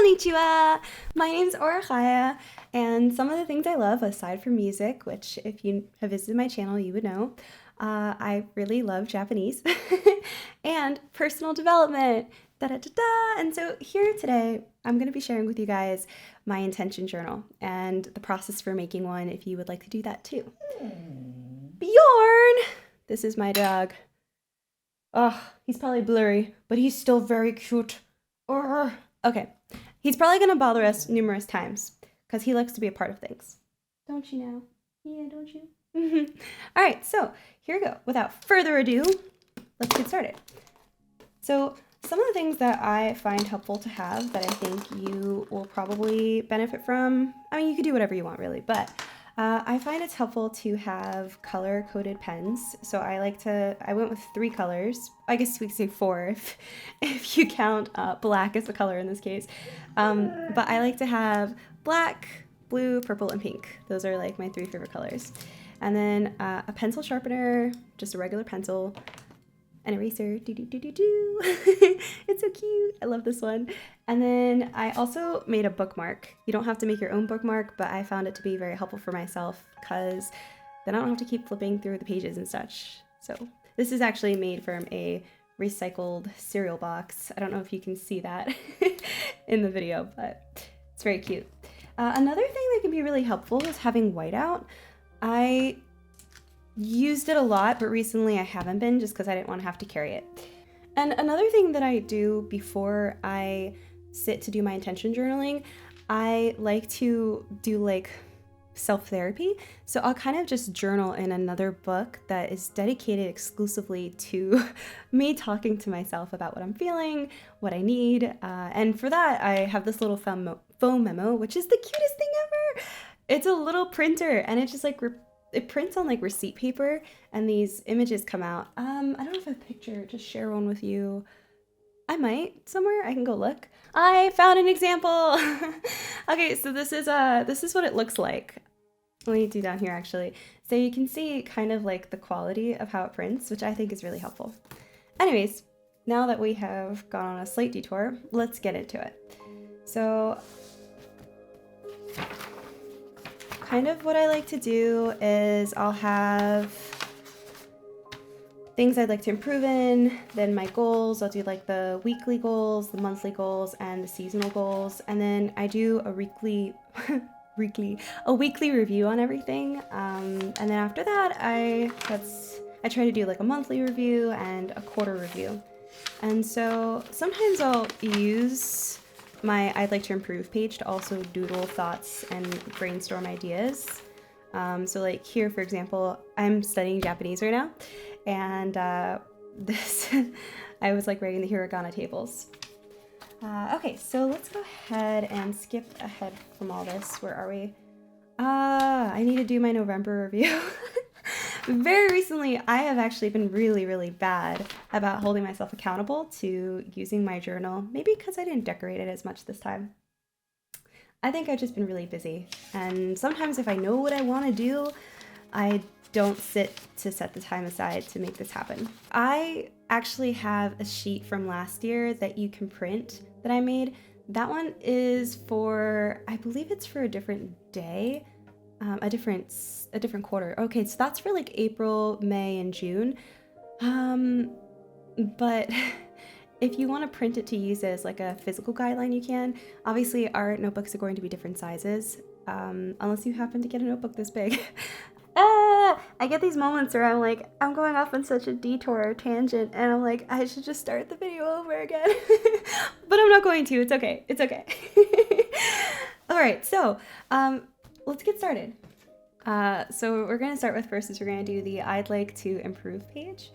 Konnichiwa! My name's Orachaya, and some of the things I love, aside from music, which if you have visited my channel, you would know, I really love Japanese, and personal development. Da da da da! And so here today, I'm going to be sharing with you guys my intention journal and the process for making one if you would like to do that too. Bjorn! This is my dog. Oh, he's probably blurry, but he's still very cute. Okay, he's probably gonna bother us numerous times because he likes to be a part of things. Don't you know? Yeah, don't you? All right, so here we go. Without further ado, let's get started. So some of the things that I find helpful to have that I think you will probably benefit from, I mean, you could do whatever you want really, but I find it's helpful to have color-coded pens. So I went with 3 colors. I guess we could say 4 if you count black as a color in this case. But I like to have black, blue, purple, and pink. Those are like my 3 favorite colors. And then a pencil sharpener, just a regular pencil, an eraser, it's so cute. I love this one. And then I also made a bookmark. You don't have to make your own bookmark, but I found it to be very helpful for myself because then I don't have to keep flipping through the pages and such. So this is actually made from a recycled cereal box. I don't know if you can see that in the video, but it's very cute. Another thing that can be really helpful is having whiteout. I used it a lot, but recently I haven't been just because I didn't want to have to carry it. And another thing that I do before I sit to do my intention journaling, I like to do like self-therapy. So I'll kind of just journal in another book that is dedicated exclusively to me talking to myself about what I'm feeling, what I need. And for that, I have this little foam memo, which is the cutest thing ever. It's a little printer and it just like it prints on like receipt paper and these images come out. I don't know if I have a picture to share one with you. I might somewhere. I can go look. I found an example. Okay, so this is what it looks like. Let me do down here actually. So you can see kind of like the quality of how it prints, which I think is really helpful. Anyways, now that we have gone on a slight detour, let's get into it. So kind of what I like to do is I'll have things I'd like to improve in, then my goals. I'll do like the weekly goals, the monthly goals, and the seasonal goals. And then I do a weekly review on everything. And then after that, I try to do like a monthly review and a quarter review. And so sometimes I'll use my I'd like to improve page to also doodle thoughts and brainstorm ideas. So like here, for example, I'm studying Japanese right now, and this I was like writing the hiragana tables. Okay, so let's go ahead and skip ahead from all this. Where are we? I need to do my November review. Very recently, I have actually been really bad about holding myself accountable to using my journal, maybe because I didn't decorate it as much this time. I think I've just been really busy, and sometimes if I know what I want to do, I don't set the time aside to make this happen. I actually have a sheet from last year that you can print that I made. That one is for, I believe it's for a different day. A different quarter. Okay, so that's for like April, May, and June. But if you want to print it to use as like a physical guideline, you can. Obviously, our notebooks are going to be different sizes, unless you happen to get a notebook this big. I get these moments where I'm like, I'm going off on such a detour or tangent, and I'm like, I should just start the video over again. But I'm not going to. It's okay. It's okay. All right, so let's get started. So what we're going to start with first is we're going to do the I'd like to improve page.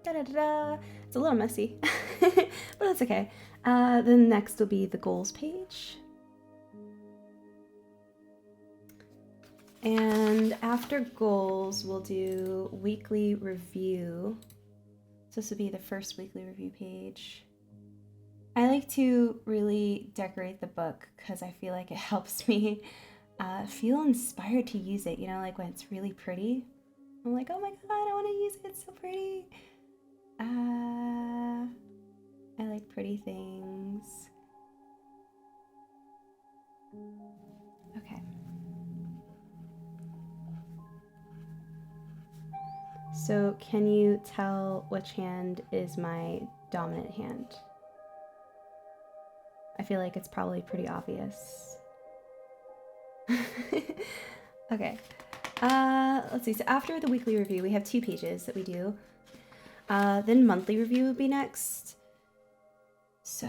Da-da-da-da. It's a little messy, but that's okay. Then next will be the goals page. And after goals, we'll do weekly review. So this would be the first weekly review page. I like to really decorate the book because I feel like it helps me feel inspired to use it. You know, like when it's really pretty, I'm like, oh my god, I want to use it. It's so pretty. I like pretty things. Okay. So can you tell which hand is my dominant hand? I feel like it's probably pretty obvious. Okay. Let's see. So after the weekly review, we have 2 pages that we do. Then monthly review would be next. So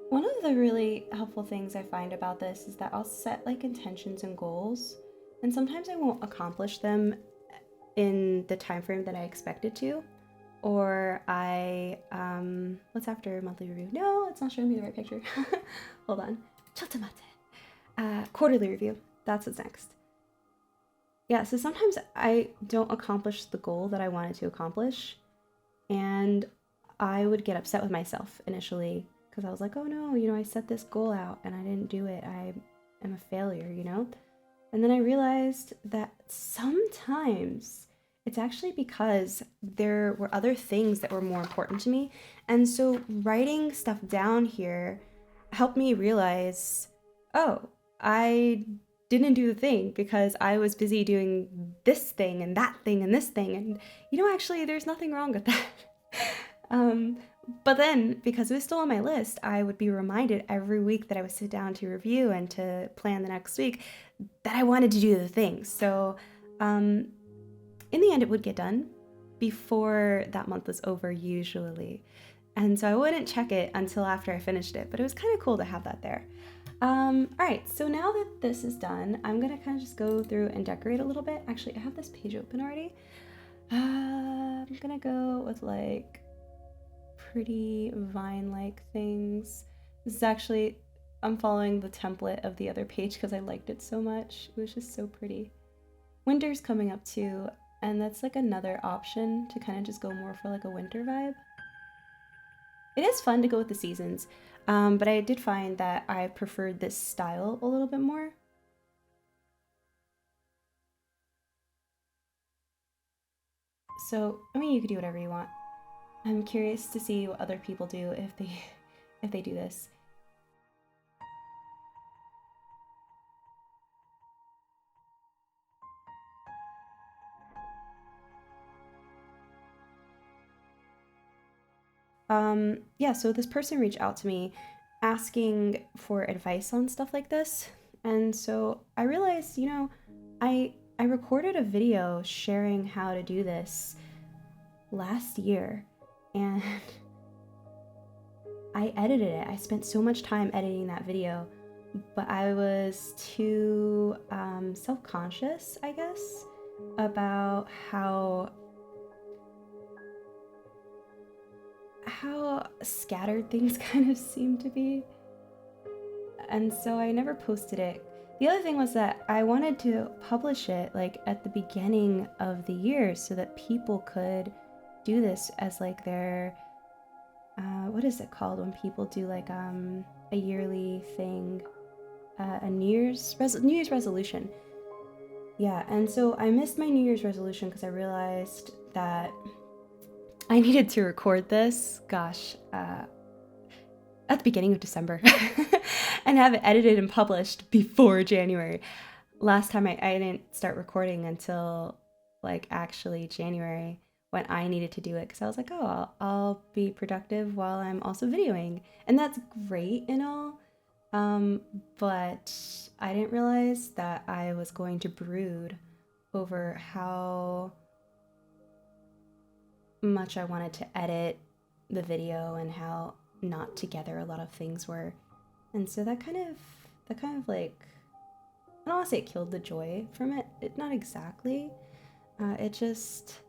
one of the really helpful things I find about this is that I'll set like intentions and goals, and sometimes I won't accomplish them in the time frame that I expected to. Or what's after monthly review? No, it's not showing me the right picture. Hold on. Quarterly review. That's what's next. Yeah, so sometimes I don't accomplish the goal that I wanted to accomplish, and I would get upset with myself initially because I was like, oh no, you know, I set this goal out and I didn't do it. I am a failure, you know? And then I realized that sometimes it's actually because there were other things that were more important to me. And so writing stuff down here helped me realize, oh, I didn't do the thing because I was busy doing this thing and that thing and this thing. And, you know, actually, there's nothing wrong with that. But then, because it was still on my list, I would be reminded every week that I would sit down to review and to plan the next week that I wanted to do the thing. So, in the end, it would get done before that month was over, usually. And so I wouldn't check it until after I finished it, but it was kind of cool to have that there. All right, so now that this is done, I'm gonna kind of just go through and decorate a little bit. Actually, I have this page open already. I'm gonna go with like pretty vine-like things. This is actually, I'm following the template of the other page because I liked it so much. It was just so pretty. Winter's coming up too, and that's like another option to kind of just go more for like a winter vibe. It is fun to go with the seasons, but I did find that I preferred this style a little bit more. So, I mean, you could do whatever you want. I'm curious to see what other people do if they do this. Yeah, so this person reached out to me asking for advice on stuff like this. And so I realized, you know, I recorded a video sharing how to do this last year, and I edited it. I spent so much time editing that video, but I was too self-conscious, I guess, about how scattered things kind of seem to be. And so I never posted it. The other thing was that I wanted to publish it like at the beginning of the year so that people could do this as like their what is it called when people do like a yearly thing, a New Year's resolution. Yeah, and so I missed my New Year's resolution because I realized that I needed to record this, gosh, at the beginning of December and have it edited and published before January. Last time I didn't start recording until like actually January when I needed to do it because I was like, oh, I'll be productive while I'm also videoing. And that's great and all. But I didn't realize that I was going to brood over how much I wanted to edit the video and how not together a lot of things were. And so that kind of like, I don't want to say it killed the joy from it. Not exactly. It just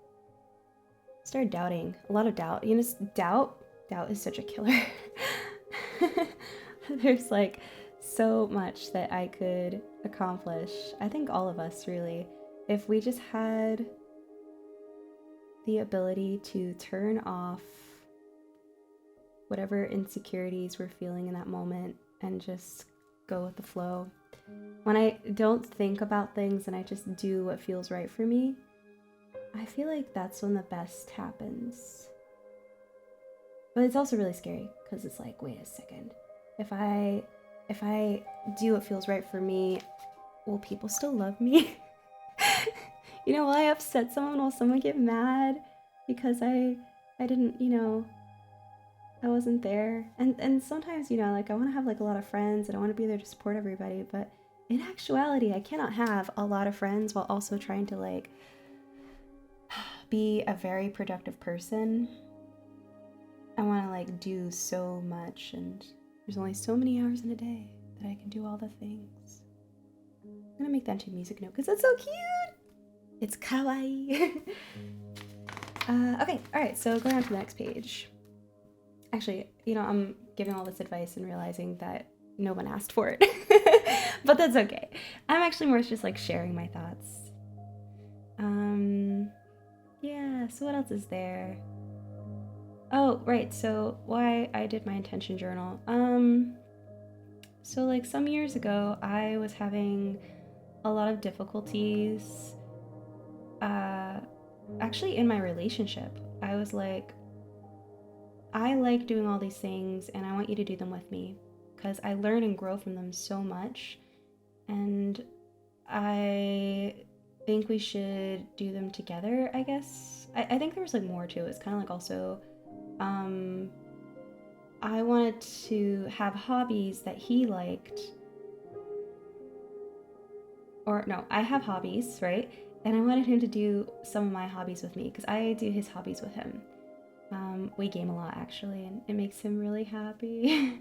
started doubting. A lot of doubt. You know, doubt is such a killer. There's like so much that I could accomplish. I think all of us really, if we just had the ability to turn off whatever insecurities we're feeling in that moment and just go with the flow. When I don't think about things and I just do what feels right for me, I feel like that's when the best happens. But it's also really scary because it's like, wait a second. If I do what feels right for me, will people still love me? You know, will I upset someone? Will someone get mad because I didn't, you know, I wasn't there? And sometimes, you know, like I want to have like a lot of friends and I want to be there to support everybody, but in actuality, I cannot have a lot of friends while also trying to like be a very productive person. I want to like do so much, and there's only so many hours in a day that I can do all the things. I'm gonna make that into a music note because it's so cute. It's kawaii. Okay, all right, so going on to the next page. Actually, you know, I'm giving all this advice and realizing that no one asked for it, but that's okay. I'm actually more just like sharing my thoughts. Yeah, so what else is there? Oh, right, so why I did my intention journal. So like some years ago, I was having a lot of difficulties, actually in my relationship. I was like, I like doing all these things and I want you to do them with me because I learn and grow from them so much. And I think we should do them together, I guess. I think there was like more to it. It's kind of like also, I wanted to have hobbies that he liked. Or no, I have hobbies, right? And I wanted him to do some of my hobbies with me because I do his hobbies with him. We game a lot actually, and it makes him really happy.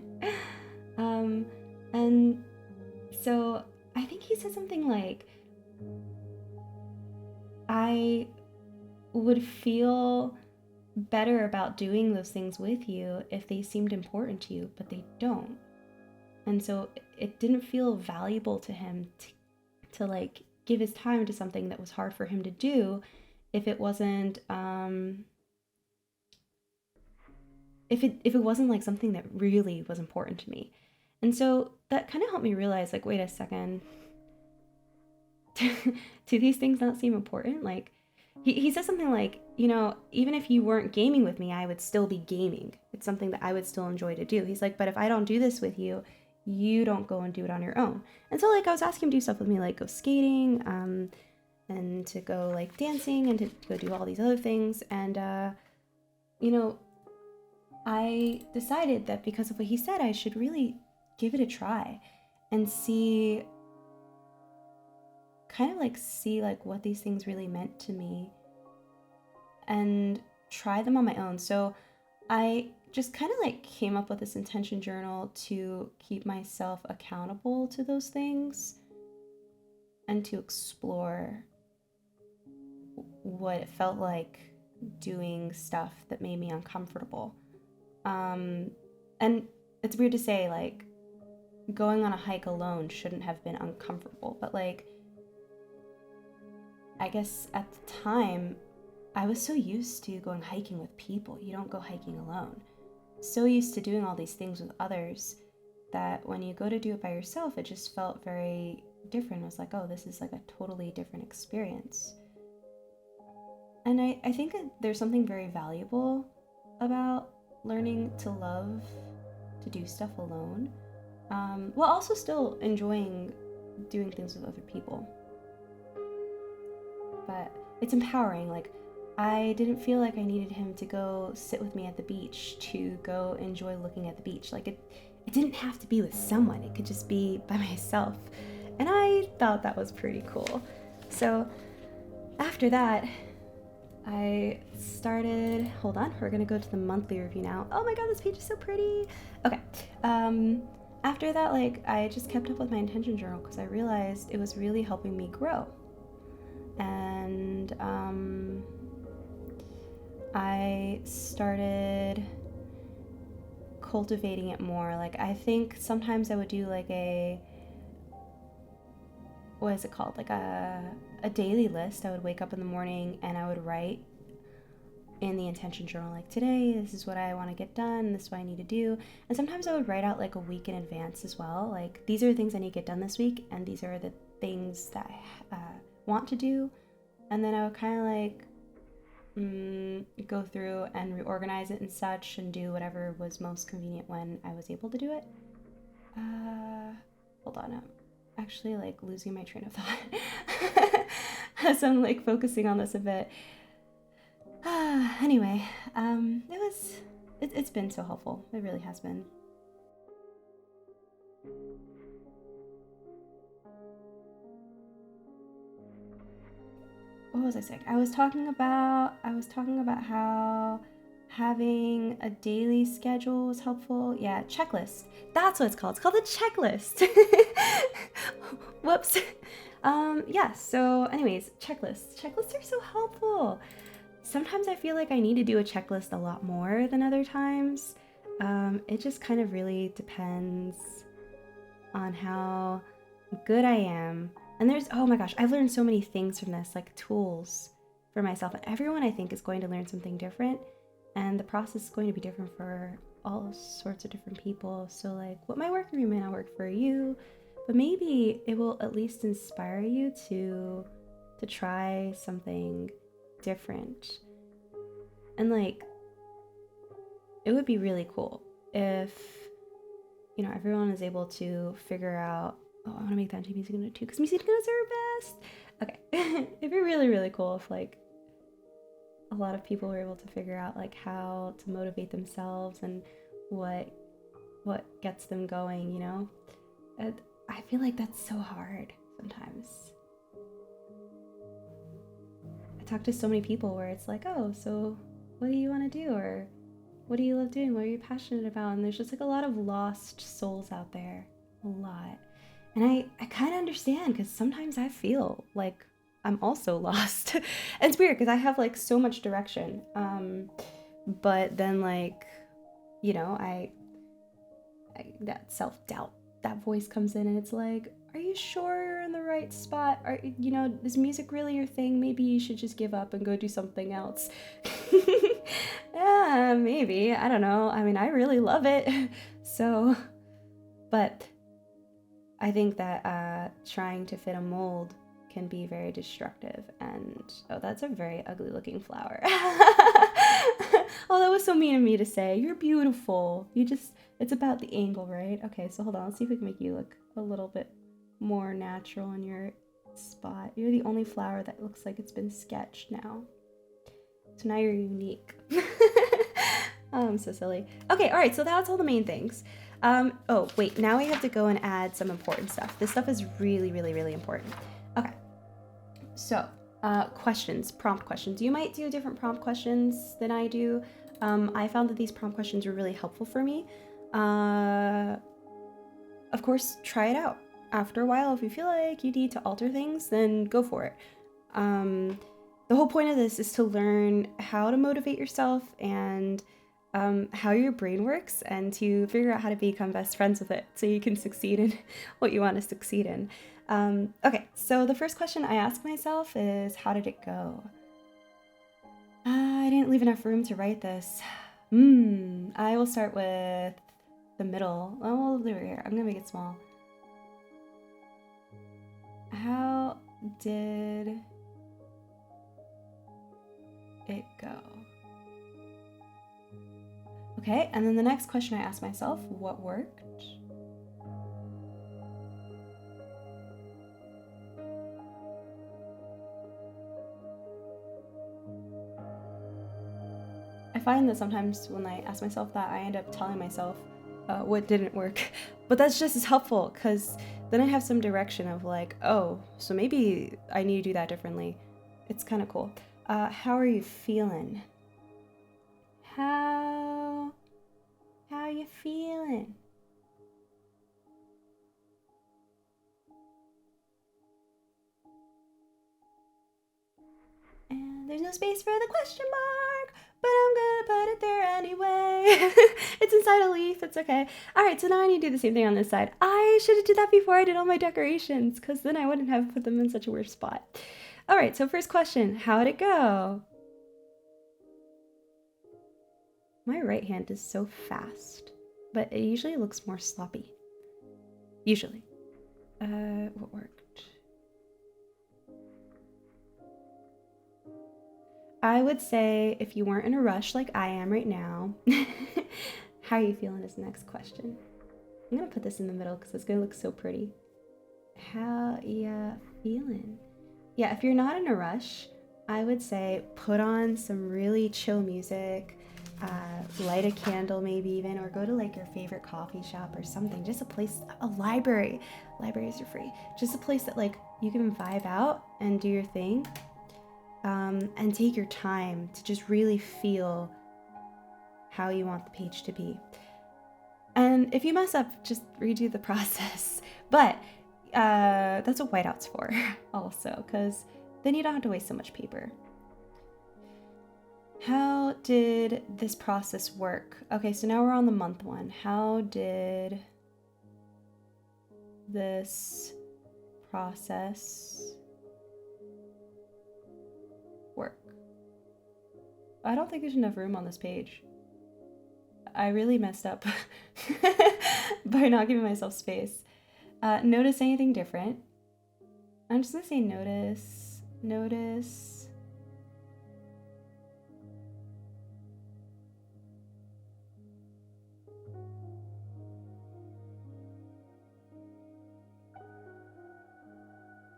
And so I think he said something like, I would feel better about doing those things with you if they seemed important to you, but they don't. And so it didn't feel valuable to him to like give his time to something that was hard for him to do if it wasn't if it wasn't like something that really was important to me. And so that kind of helped me realize, like, wait a second, do these things not seem important? Like, he says something like, you know, even if you weren't gaming with me, I would still be gaming. It's something that I would still enjoy to do. He's like, but if I don't do this with you, you don't go and do it on your own. And so, like, I was asking him to do stuff with me, like go skating, and to go, like, dancing, and to go do all these other things. And, you know, I decided that because of what he said, I should really give it a try and see what these things really meant to me and try them on my own. So I just kind of like came up with this intention journal to keep myself accountable to those things and to explore what it felt like doing stuff that made me uncomfortable. And it's weird to say, like, going on a hike alone shouldn't have been uncomfortable, but like, I guess at the time, I was so used to going hiking with people. You don't go hiking alone. So used to doing all these things with others that when you go to do it by yourself, it just felt very different. It was like, oh, this is like a totally different experience. And I think that there's something very valuable about learning to love to do stuff alone, while also still enjoying doing things with other people. But it's empowering. Like, I didn't feel like I needed him to go sit with me at the beach to go enjoy looking at the beach. Like, it didn't have to be with someone. It could just be by myself. And I thought that was pretty cool. So after that, I started, hold on, we're gonna go to the monthly review now. Oh my god, this page is so pretty. Okay, after that, like, I just kept up with my intention journal because I realized it was really helping me grow. And I started cultivating it more. Like, I think sometimes I would do like what is it called? Like a daily list. I would wake up in the morning and I would write in the intention journal, like, today, this is what I want to get done, this is what I need to do. And sometimes I would write out like a week in advance as well. Like, these are the things I need to get done this week, and these are the things that I want to do. And then I would kind of like go through and reorganize it and such, and do whatever was most convenient when I was able to do it. Hold on, I'm actually like losing my train of thought as I'm like focusing on this a bit. Anyway, it's been so helpful. It really has been. What was I saying? I was talking about how having a daily schedule was helpful. Yeah, checklist. That's what it's called. It's called a checklist. Whoops. Yeah, so anyways, checklists. Checklists are so helpful. Sometimes I feel like I need to do a checklist a lot more than other times. It just kind of really depends on how good I am. And oh my gosh, I've learned so many things from this, like tools for myself. And everyone, I think, is going to learn something different. And the process is going to be different for all sorts of different people. So like, what might work for you may not work for you, but maybe it will at least inspire you to try something different. And like, it would be really cool if, everyone is able to figure out, oh, I want to make that into music note too, because music notes are best. Okay. It'd be really, really cool if like a lot of people were able to figure out like how to motivate themselves and what gets them going, And I feel like that's so hard sometimes. I talk to so many people where it's like, oh, so what do you want to do? Or what do you love doing? What are you passionate about? And there's just like a lot of lost souls out there. A lot. And I kind of understand, because sometimes I feel like I'm also lost. And it's weird because I have like so much direction. But then like, I that self-doubt, that voice comes in and it's like, are you sure you're in the right spot? Is music really your thing? Maybe you should just give up and go do something else. Yeah, maybe. I don't know. I mean, I really love it. So, but I think that trying to fit a mold can be very destructive. And, oh, that's a very ugly looking flower. Oh, that was so mean of me to say. You're beautiful. It's about the angle, right? Okay, so hold on. Let's see if we can make you look a little bit more natural in your spot. You're the only flower that looks like it's been sketched now. So now you're unique. Oh, I'm so silly. Okay, all right, so that's all the main things. Oh, wait, now we have to go and add some important stuff. This stuff is really, really, really important. Okay, so questions, prompt questions. You might do different prompt questions than I do. I found that these prompt questions were really helpful for me. Of course, try it out. After a while, if you feel like you need to alter things, then go for it. The whole point of this is to learn how to motivate yourself and how your brain works, and to figure out how to become best friends with it so you can succeed in what you want to succeed in. Okay, so the first question I ask myself is, how did it go? I didn't leave enough room to write this. I will start with the middle. Oh, over here. I'm gonna make it small. How did it go? Okay, and then the next question I ask myself, what worked? I find that sometimes when I ask myself that, I end up telling myself what didn't work. But that's just as helpful, because then I have some direction of like, oh, so maybe I need to do that differently. It's kind of cool. How are you feeling? How are you feeling? And there's no space for the question mark, put it there anyway. It's inside a leaf. It's okay. All right, so now I need to do the same thing on this side. I should have did that before I did all my decorations, because then I wouldn't have put them in such a weird spot. All right, so first question, how'd it go? My right hand is so fast, but it usually looks more sloppy. Usually. What worked? I would say if you weren't in a rush like I am right now, how are you feeling is the next question. I'm gonna put this in the middle because it's gonna look so pretty. How ya feeling? Yeah, if you're not in a rush, I would say put on some really chill music, light a candle maybe even, or go to like your favorite coffee shop or something. Just a place, a library. Libraries are free. Just a place that like you can vibe out and do your thing. And take your time to just really feel how you want the page to be. And if you mess up, just redo the process. But that's what whiteout's for also, because then you don't have to waste so much paper. How did this process work? Okay, so now we're on the month one. How did this process work? I don't think there's enough room on this page. I really messed up by not giving myself space. Notice anything different? I'm just gonna say notice.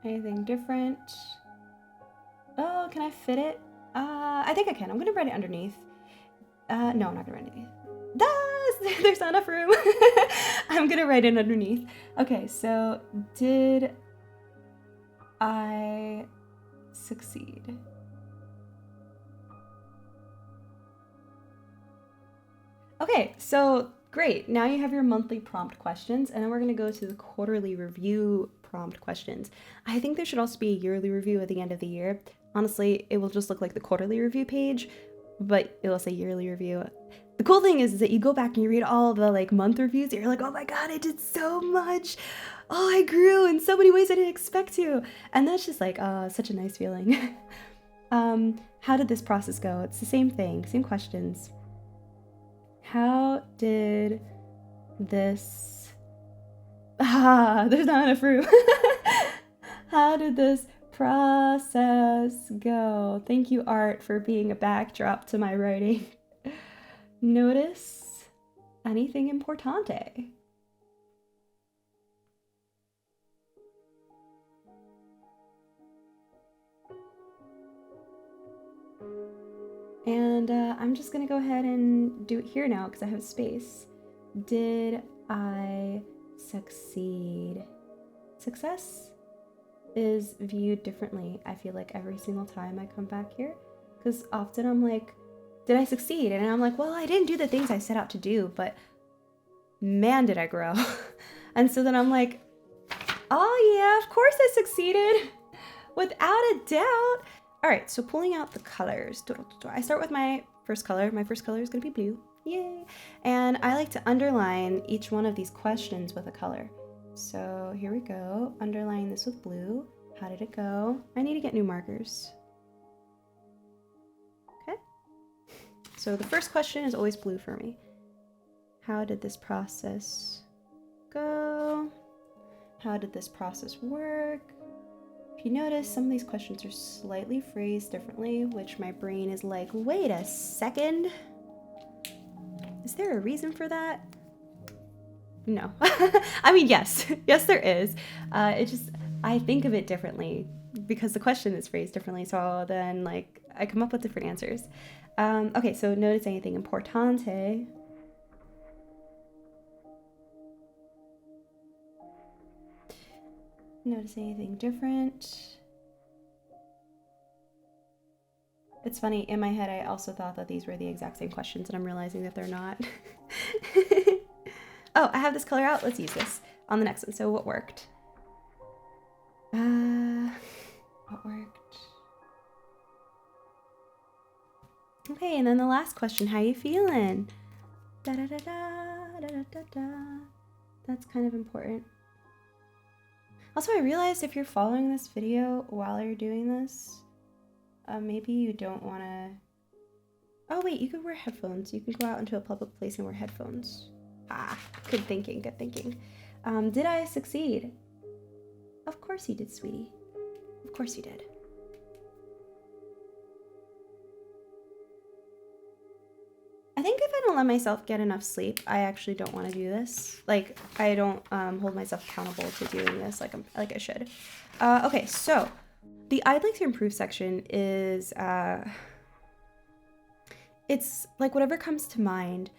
Anything different? Oh, can I fit it? I think I can. I'm gonna write it underneath. No, I'm not gonna write it underneath. There's not enough room. I'm gonna write it underneath. Okay, so did I succeed? Okay, so great. Now you have your monthly prompt questions, and then we're gonna go to the quarterly review prompt questions. I think there should also be a yearly review at the end of the year. Honestly, it will just look like the quarterly review page, but it will say yearly review. The cool thing is that you go back and you read all the like month reviews and you're like, oh my god, I did so much. Oh, I grew in so many ways I didn't expect to. And that's just like, such a nice feeling. How did this process go? It's the same thing, same questions. How did this... there's not enough room. How did this process go? Thank you, art, for being a backdrop to my writing. Notice anything importante. And I'm just gonna go ahead and do it here now because I have space. Did I succeed? Success is viewed differently, I feel like, every single time I come back here, because often I'm like, did I succeed? And I'm like, well, I didn't do the things I set out to do, but man, did I grow. And so then I'm like, oh yeah, of course I succeeded, without a doubt. All right, so pulling out the colors. I start with my first color. My first color is gonna be blue, yay. And I like to underline each one of these questions with a color. So here we go, underline this with blue. How did it go? I need to get new markers. Okay. So the first question is always blue for me. How did this process go? How did this process work? If you notice, some of these questions are slightly phrased differently, which my brain is like, wait a second. Is there a reason for that? No. I mean, yes. Yes, there is. It just, I think of it differently because the question is phrased differently. So then, like, I come up with different answers. Okay, so notice anything importante. Notice anything different. It's funny, in my head, I also thought that these were the exact same questions, and I'm realizing that they're not. Oh, I have this color out. Let's use this on the next one. So what worked? What worked? Okay, and then the last question, how you feeling? Da da da da da da da da. That's kind of important. Also, I realized if you're following this video while you're doing this, maybe you don't want to... Oh wait, you could wear headphones. You can go out into a public place and wear headphones. Ah, good thinking, good thinking. Did I succeed? Of course you did, sweetie. Of course you did. I think if I don't let myself get enough sleep, I actually don't want to do this. Like, I don't hold myself accountable to doing this like I should. Okay, so the I'd like to improve section is it's like whatever comes to mind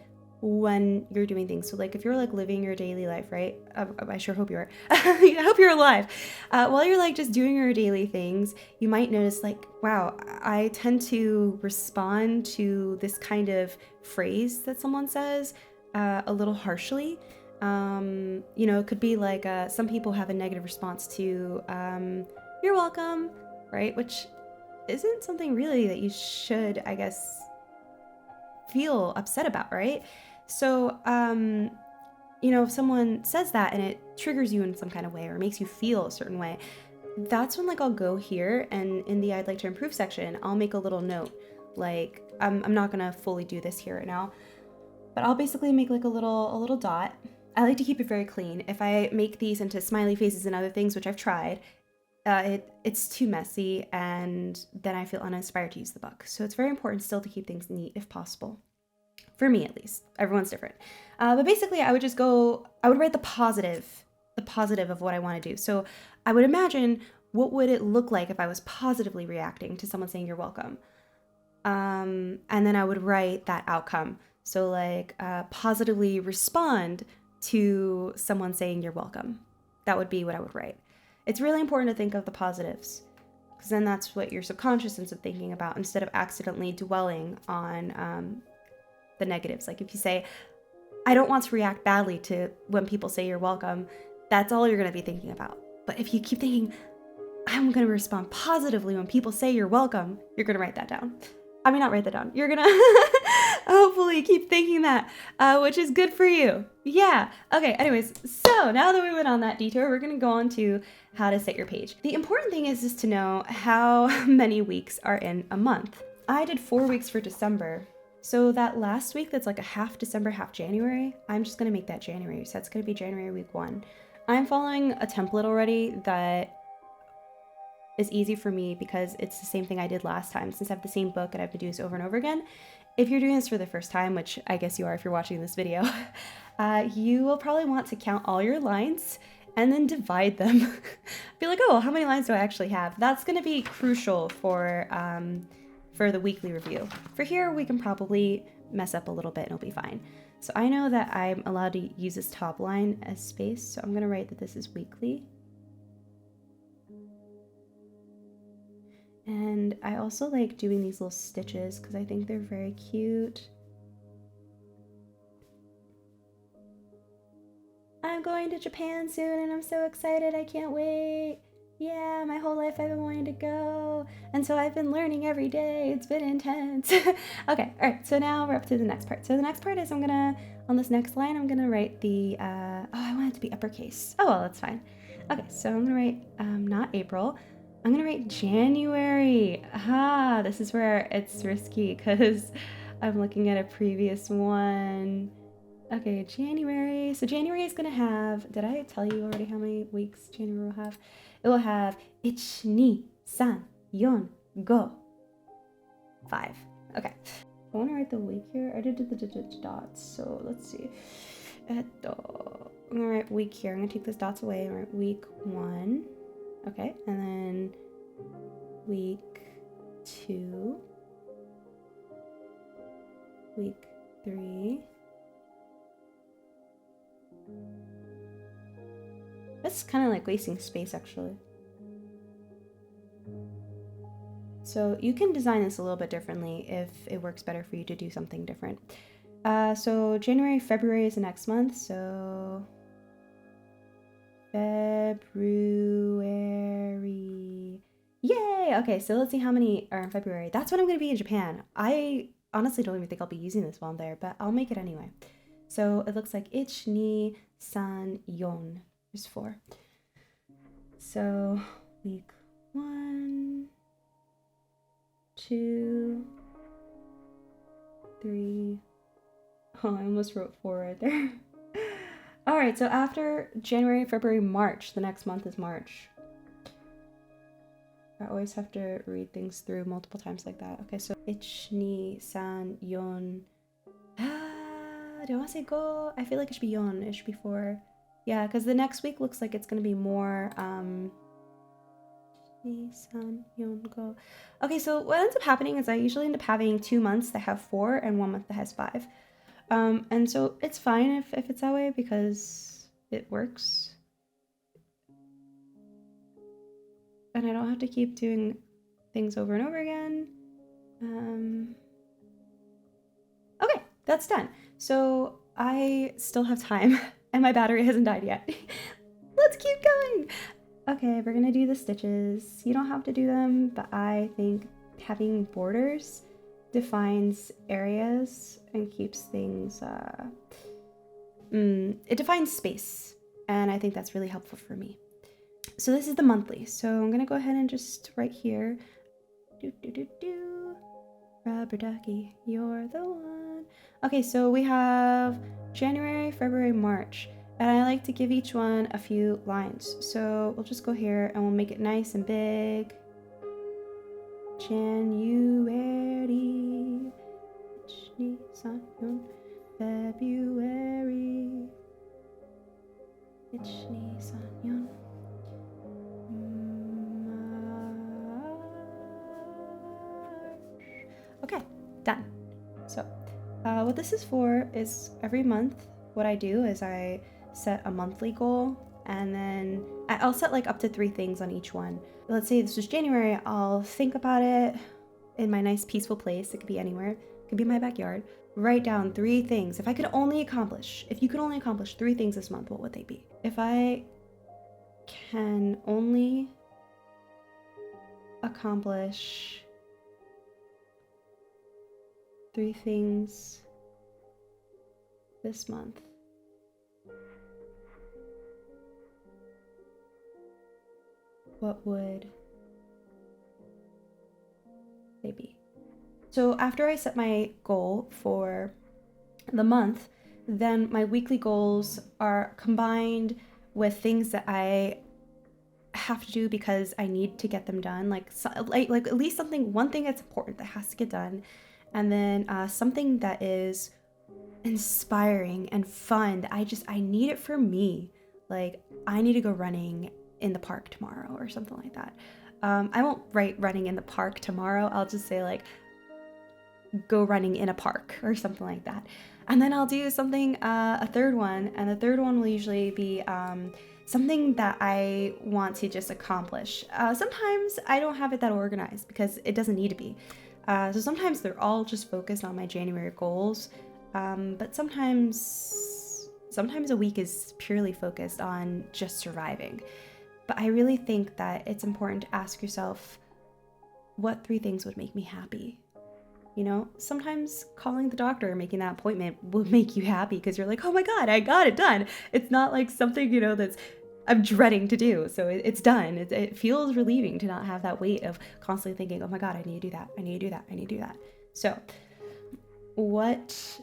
when you're doing things. So like if you're like living your daily life, right? I sure hope you are. I hope you're alive. While you're like just doing your daily things, you might notice like, wow, I tend to respond to this kind of phrase that someone says a little harshly. You know, it could be like some people have a negative response to you're welcome, right? Which isn't something really that you should, I guess, feel upset about, right? So, you know, if someone says that and it triggers you in some kind of way or makes you feel a certain way, that's when like I'll go here and in the I'd like to improve section, I'll make a little note. Like, I'm not gonna fully do this here right now, but I'll basically make like a little dot. I like to keep it very clean. If I make these into smiley faces and other things, which I've tried, it's too messy and then I feel uninspired to use the book. So it's very important still to keep things neat if possible. For me, at least. Everyone's different. But basically, I would write the positive of what I want to do. So I would imagine, what would it look like if I was positively reacting to someone saying you're welcome? And then I would write that outcome. So like, positively respond to someone saying you're welcome. That would be what I would write. It's really important to think of the positives, because then that's what your subconscious ends up thinking about instead of accidentally dwelling on the negatives. Like if you say, I don't want to react badly to when people say you're welcome, that's all you're going to be thinking about. But if you keep thinking, I'm going to respond positively when people say you're welcome, you're going to write that down. I mean, not write that down. You're going to hopefully keep thinking that, which is good for you. Yeah. Okay. Anyways, so now that we went on that detour, we're going to go on to how to set your page. The important thing is just to know how many weeks are in a month. I did 4 weeks for December. So that last week that's like a half December, half January, I'm just going to make that January. So that's going to be January week 1. I'm following a template already that is easy for me because it's the same thing I did last time. Since I have the same book and I have to do this over and over again. If you're doing this for the first time, which I guess you are if you're watching this video, you will probably want to count all your lines and then divide them. Be like, oh, how many lines do I actually have? That's going to be crucial for the weekly review. For here, we can probably mess up a little bit and it'll be fine. So I know that I'm allowed to use this top line as space, so I'm gonna write that this is weekly. And I also like doing these little stitches because I think they're very cute. I'm going to Japan soon and I'm so excited, I can't wait. Yeah, my whole life I've been wanting to go. And so I've been learning every day. It's been intense. Okay, all right, so now we're up to the next part. So the next part is on this next line, I'm gonna write the, oh, I want it to be uppercase. Oh, well, that's fine. Okay, so I'm gonna write, not April. I'm gonna write January. Aha, this is where it's risky because I'm looking at a previous one. Okay, January. So January is gonna have, did I tell you already how many weeks January will have? It will have 1, 2, 3, 4, 5. 5. Okay. I want to write the week here. I did the dots, so let's see. I'm gonna write week here. I'm gonna take those dots away and write week 1. Okay, and then week 2. Week 3. That's kind of like wasting space, actually. So you can design this a little bit differently if it works better for you to do something different. So January, February is the next month. So February. Yay! Okay, so let's see how many are in February. That's when I'm going to be in Japan. I honestly don't even think I'll be using this while I'm there, but I'll make it anyway. So it looks like ich, ni, san, yon. There's 4. So week 1, 2, 3. Oh, I almost wrote 4 right there. All right, so after January, February, March, the next month is March. I always have to read things through multiple times like that. Okay, so ich, ni, san, yon. Do I want to say go? I feel like it should be yon. It should be 4. Yeah, because the next week looks like it's going to be more, ni, san, yon, go. Okay, so what ends up happening is I usually end up having 2 months that have 4 and 1 month that has 5. And so it's fine if it's that way because it works. And I don't have to keep doing things over and over again. Okay, that's done. So I still have time and my battery hasn't died yet. Let's keep going. Okay, we're gonna do the stitches. You don't have to do them, but I think having borders defines areas and keeps things, it defines space. And I think that's really helpful for me. So this is the monthly. So I'm gonna go ahead and just right here. Rubber ducky, you're the one. Okay, so we have January, February, March. And I like to give each one a few lines. So we'll just go here and we'll make it nice and big. January, February, okay, done. So what this is for is every month what I do is I set a monthly goal, and then I'll set like up to 3 things on each one. Let's say this was January, I'll think about it in my nice peaceful place. It could be anywhere. It could be my backyard. Write down 3 things. If you could only accomplish 3 things this month, what would they be? If I can only accomplish 3 things this month, what would they be? So after I set my goal for the month, then my weekly goals are combined with things that I have to do because I need to get them done. Like at least one thing that's important that has to get done. And then something that is inspiring and fun that I need it for me. Like I need to go running in the park tomorrow or something like that. I won't write running in the park tomorrow. I'll just say like go running in a park or something like that. And then I'll do something, a third one, and the third one will usually be something that I want to just accomplish. Sometimes I don't have it that organized because it doesn't need to be. So sometimes they're all just focused on my January goals, but sometimes a week is purely focused on just surviving. But I really think that it's important to ask yourself, what 3 things would make me happy? You know, sometimes calling the doctor or making that appointment will make you happy because you're like, oh my God, I got it done. It's not like something, you know, that's I'm dreading to do. So it's done. It feels relieving to not have that weight of constantly thinking, oh my God, I need to do that. I need to do that. I need to do that. So what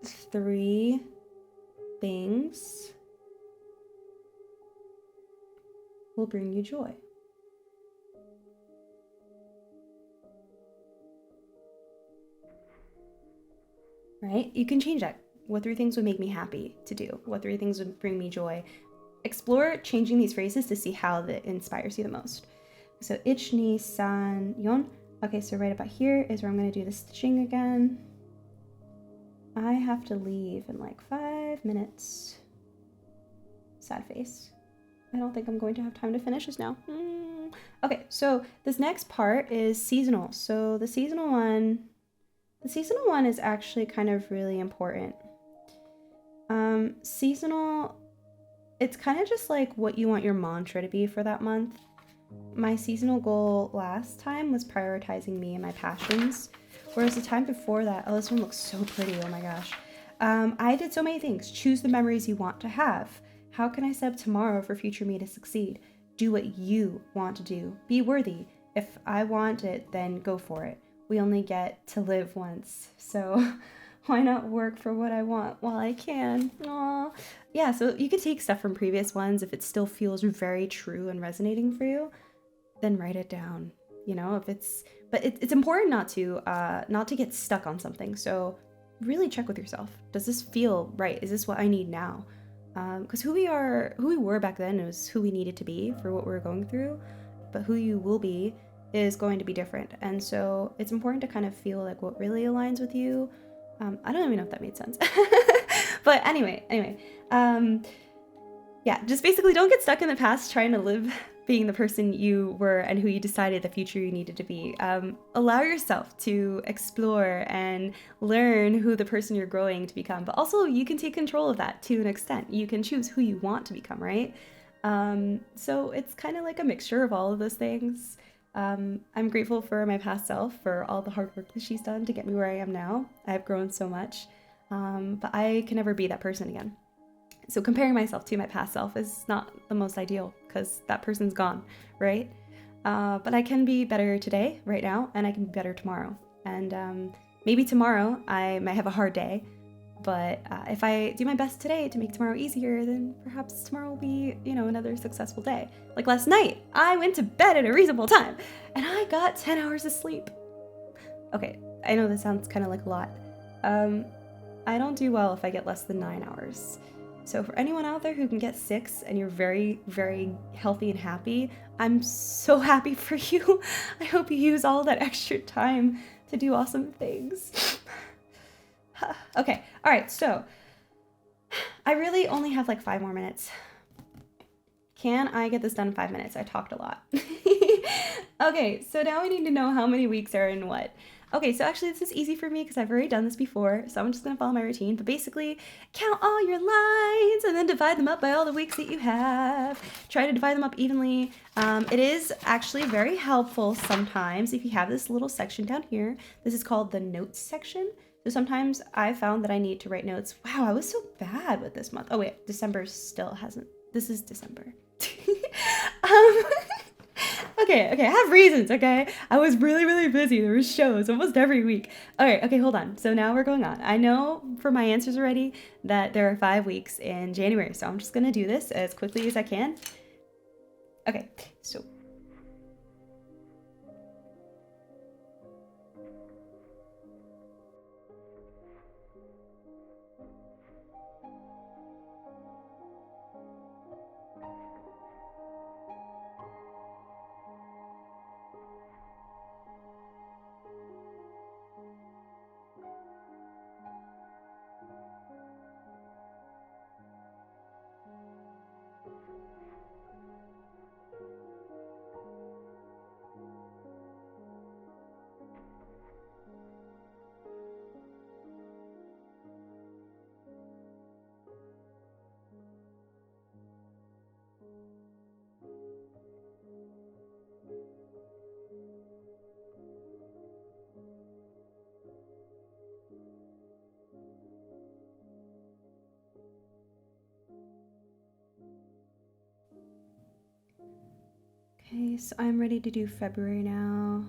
3 things will bring you joy? Right? You can change that. What 3 things would make me happy to do? What 3 things would bring me joy? Explore changing these phrases to see how that inspires you the most. So ich, ni, san, yon. Okay, so right about here is where I'm going to do the stitching again. I have to leave in like 5 minutes. Sad face. I don't think I'm going to have time to finish this now. Okay, so this next part is seasonal. So the seasonal one is actually kind of really important. Seasonal, it's kind of just like what you want your mantra to be for that month. My seasonal goal last time was prioritizing me and my passions, Whereas the time before that, oh, this one looks so pretty. Oh my gosh. I did so many things. Choose the memories you want to have. How can I set up tomorrow for future me to succeed? Do what you want to do. Be worthy. If I want it, then go for it. We only get to live once. So why not work for what I want while I can? Aww. Yeah, so you could take stuff from previous ones if it still feels very true and resonating for you, then write it down. You know, if it's, but it's important not to get stuck on something. So really check with yourself. Does this feel right? Is this what I need now? Because who we were back then is who we needed to be for what we're going through, but who you will be is going to be different. And so it's important to kind of feel like what really aligns with you. I don't even know if that made sense. But anyway, yeah, just basically don't get stuck in the past trying to live being the person you were and who you decided the future you needed to be. Allow yourself to explore and learn who the person you're growing to become, but also you can take control of that to an extent. You can choose who you want to become, right? So it's kind of like a mixture of all of those things. I'm grateful for my past self, for all the hard work that she's done to get me where I am now. I've grown so much, but I can never be that person again. So comparing myself to my past self is not the most ideal because that person's gone, right? But I can be better today, right now, and I can be better tomorrow. And maybe tomorrow I might have a hard day, but if I do my best today to make tomorrow easier, then perhaps tomorrow will be, another successful day. Like last night, I went to bed at a reasonable time, and I got 10 hours of sleep. Okay, I know this sounds kind of like a lot. I don't do well if I get less than 9 hours. So for anyone out there who can get 6 and you're very, very healthy and happy, I'm so happy for you. I hope you use all that extra time to do awesome things. Okay, all right, so I really only have like 5 more minutes. Can I get this done in 5 minutes? I talked a lot. Okay, so now we need to know how many weeks are in what. Okay, so actually this is easy for me because I've already done this before, so I'm just going to follow my routine. But basically, count all your lines and then divide them up by all the weeks that you have. Try to divide them up evenly. It is actually very helpful sometimes if you have this little section down here. This is called the notes section. So sometimes I found that I need to write notes. Wow, I was so bad with this month. Oh wait, December still hasn't. This is December. Okay, I have reasons, okay? I was really, really busy. There were shows almost every week. All right, okay, hold on. So now we're going on. I know from my answers already that there are 5 weeks in January, so I'm just gonna do this as quickly as I can. Okay, so okay, so I'm ready to do February now.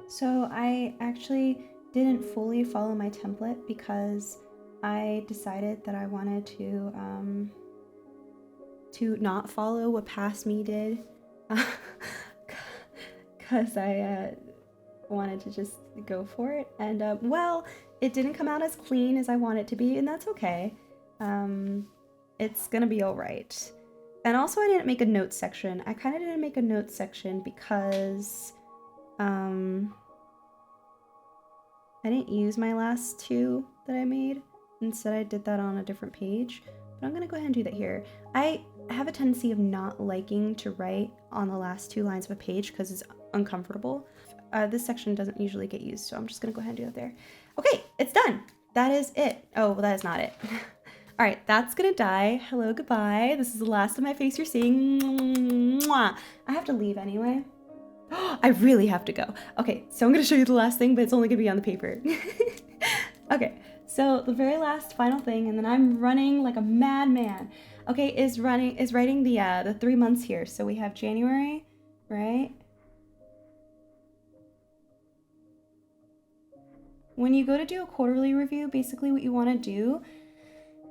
So I actually didn't fully follow my template because I decided that I wanted to not follow what past me did, because I wanted to just go for it. And well, it didn't come out as clean as I want it to be, and that's okay. It's gonna be all right. And also, I didn't make a notes section. I kind of didn't make a notes section because I didn't use my last two that I made. Instead, I did that on a different page. But I'm gonna go ahead and do that here. I have a tendency of not liking to write on the last two lines of a page because it's uncomfortable. This section doesn't usually get used, so I'm just gonna go ahead and do that there. Okay, it's done. That is it. Oh, well, that is not it. All right, that's gonna die. Hello, goodbye. This is the last of my face you're seeing. Mwah. I have to leave anyway. I really have to go. Okay, so I'm gonna show you the last thing, but it's only gonna be on the paper. Okay, so the very last final thing, and then I'm running like a madman. Okay, is writing the 3 months here. So we have January, right? When you go to do a quarterly review, basically what you want to do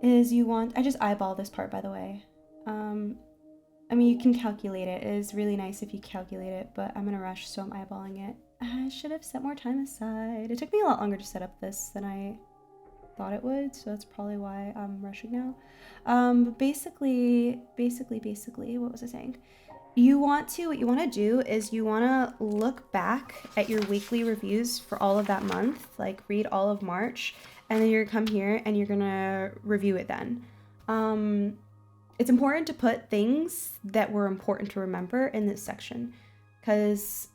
is I just eyeball this part, by the way. I mean, you can calculate it. It is really nice if you calculate it, but I'm in a rush, so I'm eyeballing it. I should have set more time aside. It took me a lot longer to set up this than I thought it would, so that's probably why I'm rushing now. But basically, what was I saying? What you want to do is you want to look back at your weekly reviews for all of that month, like read all of March, and then you're gonna come here and you're gonna review it then. It's important to put things that were important to remember in this section, because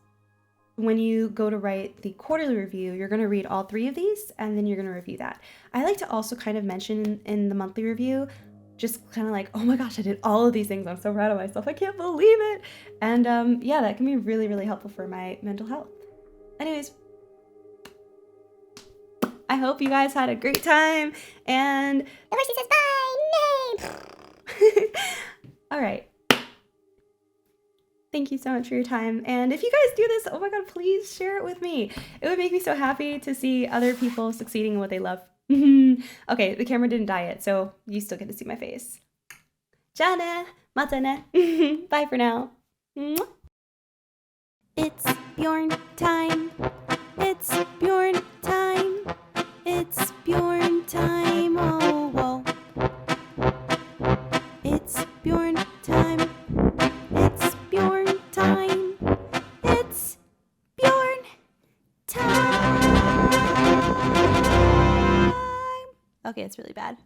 when you go to write the quarterly review, you're going to read all 3 of these and then you're going to review that. I like to also kind of mention in the monthly review, just kind of like, oh my gosh, I did all of these things. I'm so proud of myself. I can't believe it. And yeah, that can be really, really helpful for my mental health. Anyways, I hope you guys had a great time. And the horsey says bye, name. All right. Thank you so much for your time. And if you guys do this, oh my God, please share it with me. It would make me so happy to see other people succeeding in what they love. Okay, the camera didn't die yet, so you still get to see my face. Jana, matane. Bye for now. It's Bjorn time. It's Bjorn time. It's Bjorn time. Oh, whoa. It's Bjorn time. It's Bjorn time. It's Bjorn time. Okay, it's really bad.